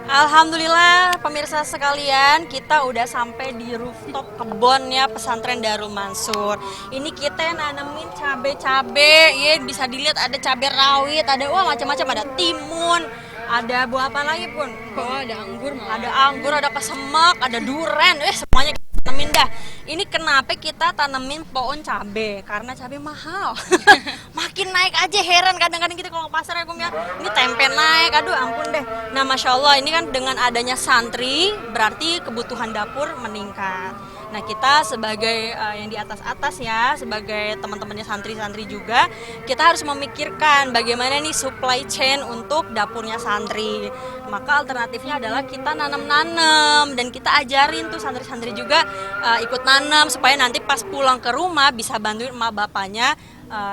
Alhamdulillah pemirsa sekalian, kita udah sampai di rooftop kebunnya pesantren Darul Mansur. Ini kita nanemin cabe-cabe, ya bisa dilihat ada cabe rawit, ada wah macam-macam, ada timun, ada buah apa lagi pun. Oh, ada anggur malah. Ada anggur, ada kesemak, ada duren, semuanya kita tanemin dah. Ini kenapa kita tanemin pohon cabe? Karena cabe mahal. Makin naik aja, heran kadang-kadang kita kalau ke pasar ya Kum ya. Ini tempe naik, aduh ampun deh. Nah Masya Allah ini kan dengan adanya santri berarti kebutuhan dapur meningkat. Nah kita sebagai yang di atas-atas ya, sebagai teman-temannya santri-santri juga, kita harus memikirkan bagaimana nih supply chain untuk dapurnya santri. Maka alternatifnya adalah kita nanam-nanam dan kita ajarin tuh santri-santri juga ikut nanam supaya nanti pas pulang ke rumah bisa bantuin emak bapaknya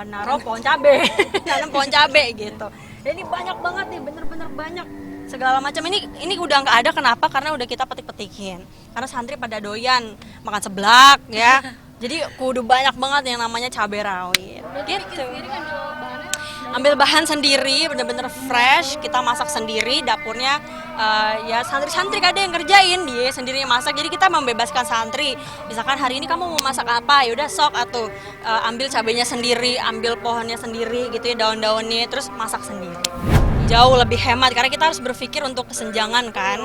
naruh pohon cabe, nanam pohon cabe gitu. Dan ini banyak banget nih, bener-bener banyak segala macam. Ini udah nggak ada, kenapa? Karena udah kita petik-petikin. Karena santri pada doyan makan seblak ya. Jadi kudu banyak banget yang namanya cabai rawit. Gitu. Ambil bahan sendiri, bener-bener fresh, kita masak sendiri, dapurnya ya santri-santri ada yang ngerjain, dia sendiri yang masak. Jadi kita membebaskan santri. Misalkan hari ini kamu mau masak apa, yaudah sok atau ambil cabenya sendiri, ambil pohonnya sendiri gitu ya, daun-daunnya, terus masak sendiri. Jauh lebih hemat karena kita harus berpikir untuk kesenjangan kan.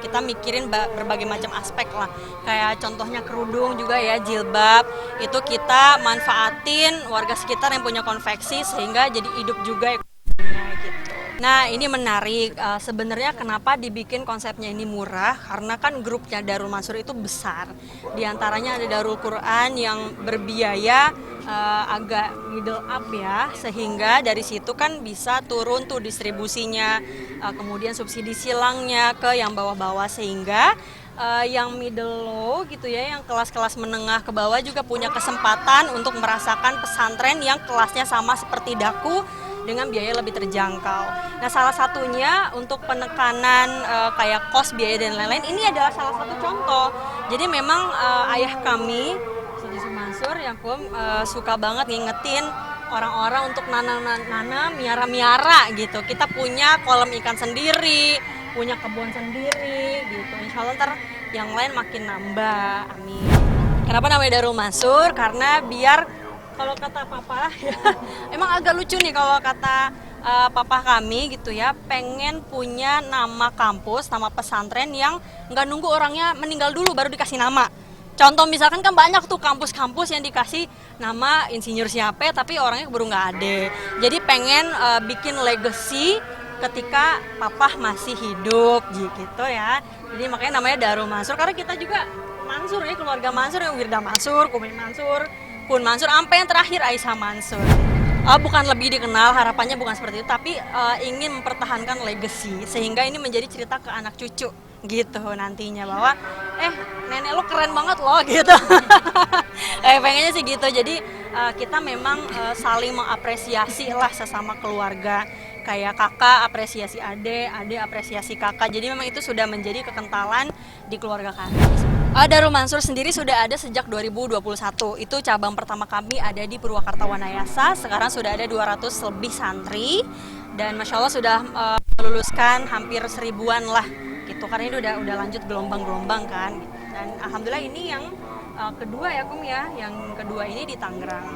Kita mikirin berbagai macam aspek lah, kayak contohnya kerudung juga ya, jilbab itu kita manfaatin warga sekitar yang punya konveksi sehingga jadi hidup juga ekonominya gitu. Nah ini menarik, sebenarnya kenapa dibikin konsepnya ini murah, karena kan grupnya Darul Mansur itu besar. Di antaranya ada Darul Quran yang berbiaya agak middle up ya, sehingga dari situ kan bisa turun tuh distribusinya, kemudian subsidi silangnya ke yang bawah-bawah, sehingga yang middle low gitu ya, yang kelas-kelas menengah ke bawah juga punya kesempatan untuk merasakan pesantren yang kelasnya sama seperti Daku dengan biaya lebih terjangkau. Nah salah satunya untuk penekanan kayak kos biaya dan lain-lain, ini adalah salah satu contoh. Jadi memang ayah kami Mansur yang suka banget ngingetin orang-orang untuk nanam, miara-miara gitu. Kita punya kolam ikan sendiri, punya kebun sendiri gitu. Insya Allah ntar yang lain makin nambah, amin. Kenapa namanya Darul Mansur? Karena biar kalau kata papa ya, emang agak lucu nih kalau kata papa kami gitu ya, pengen punya nama kampus, nama pesantren yang nggak nunggu orangnya meninggal dulu baru dikasih nama. Contoh misalkan kan banyak tuh kampus-kampus yang dikasih nama insinyur siapa tapi orangnya keburu nggak ada. Jadi pengen bikin legacy ketika papa masih hidup gitu ya. Jadi makanya namanya Darul Mansur, karena kita juga Mansur ya, keluarga Mansur ya, Wirda Mansur, Kumin Mansur, Kun Mansur, sampai yang terakhir Aisyah Mansur. Bukan lebih dikenal, harapannya bukan seperti itu, tapi ingin mempertahankan legacy sehingga ini menjadi cerita ke anak cucu gitu nantinya, bahwa nenek lo keren banget loh gitu. Pengennya sih gitu. Jadi kita memang saling mengapresiasi lah sesama keluarga, kayak kakak apresiasi ade apresiasi kakak. Jadi memang itu sudah menjadi kekentalan di keluarga kami. Darul Mansur sendiri sudah ada sejak 2021. Itu cabang pertama kami ada di Purwakarta Wanayasa. Sekarang sudah ada 200 lebih santri dan Masya Allah sudah meluluskan hampir 1000-an lah gitu. Karena ini udah lanjut gelombang-gelombang kan. Dan alhamdulillah ini yang kedua ya Kum ya. Yang kedua ini di Tangerang.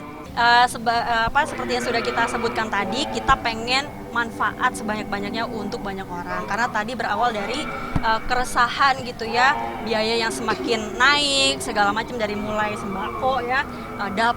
Seperti yang sudah kita sebutkan tadi, kita pengen manfaat sebanyak-banyaknya untuk banyak orang, karena tadi berawal dari keresahan gitu ya, biaya yang semakin naik segala macam, dari mulai sembako ya,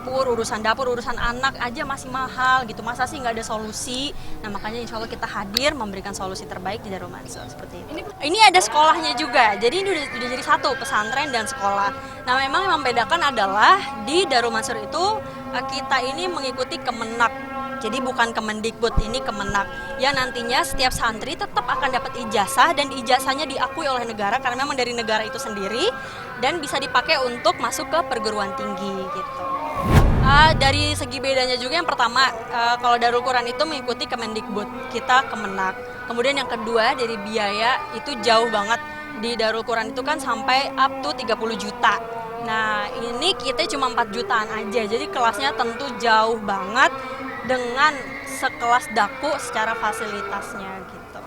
urusan dapur, urusan anak aja masih mahal gitu, masa sih nggak ada solusi. Nah makanya insya Allah kita hadir memberikan solusi terbaik di Darul Mansur seperti itu. Ini ada sekolahnya juga, jadi ini udah jadi satu, pesantren dan sekolah. Nah memang yang membedakan adalah di Darul Mansur itu kita ini mengikuti Kemenak, jadi bukan Kemendikbud, ini Kemenak. Ya nantinya setiap santri tetap akan dapat ijazah dan ijazahnya diakui oleh negara karena memang dari negara itu sendiri dan bisa dipakai untuk masuk ke perguruan tinggi gitu. Dari segi bedanya juga, yang pertama kalau Darul Quran itu mengikuti Kemendikbud, kita Kemenak. Kemudian yang kedua dari biaya itu jauh banget. Di Darul Quran itu kan sampai up to 30 juta. Nah ini kita cuma 4 jutaan aja, jadi kelasnya tentu jauh banget dengan sekelas Daku secara fasilitasnya gitu.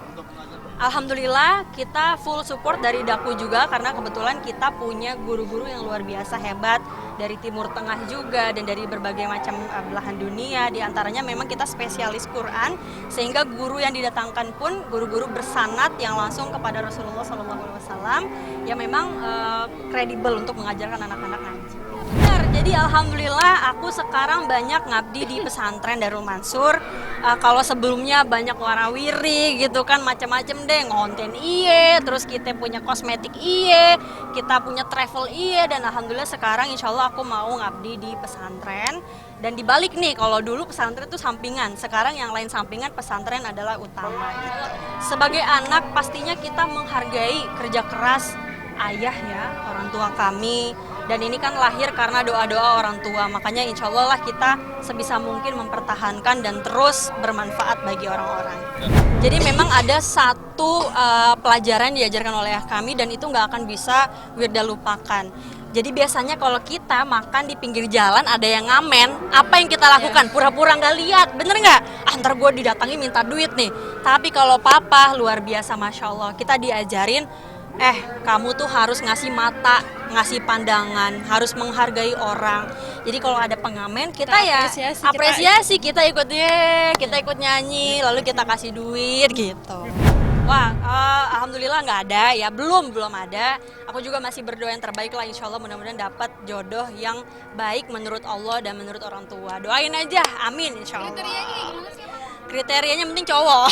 Alhamdulillah kita full support dari Daku juga karena kebetulan kita punya guru-guru yang luar biasa hebat dari Timur Tengah juga dan dari berbagai macam belahan dunia. Di antaranya memang kita spesialis Quran sehingga guru yang didatangkan pun guru-guru bersanad yang langsung kepada Rasulullah SAW yang memang kredibel untuk mengajarkan anak-anak ngaji. Benar, jadi alhamdulillah aku sekarang banyak ngabdi di pesantren Darul Mansur. Kalau sebelumnya banyak warawiri gitu kan macam-macam deh, ngonten iye, terus kita punya kosmetik iye, kita punya travel iye, dan alhamdulillah sekarang insya Allah aku mau ngabdi di pesantren. Dan dibalik nih, kalau dulu pesantren itu sampingan, sekarang yang lain sampingan, pesantren adalah utama. Sebagai anak pastinya kita menghargai kerja keras ayah ya, orang tua kami, dan ini kan lahir karena doa-doa orang tua, makanya insya Allah lah kita sebisa mungkin mempertahankan dan terus bermanfaat bagi orang-orang. Jadi memang ada satu pelajaran diajarkan oleh ayah kami dan itu nggak akan bisa Wirda lupakan. Jadi biasanya kalau kita makan di pinggir jalan ada yang ngamen, apa yang kita lakukan? Pura-pura nggak lihat, bener nggak? Ntar gue didatangi minta duit nih. Tapi kalau papa luar biasa, Masya Allah, kita diajarin, kamu tuh harus ngasih mata, ngasih pandangan, harus menghargai orang. Jadi kalau ada pengamen kita ya apresiasi, kita ikut kita ikut nyanyi, lalu kita kasih duit gitu. Wah, alhamdulillah nggak ada ya, belum ada. Aku juga masih berdoa yang terbaik lah, insya Allah mudah-mudahan dapat jodoh yang baik menurut Allah dan menurut orang tua. Doain aja, amin insya Allah. Kriterianya gimana sih? Kriterianya penting cowok.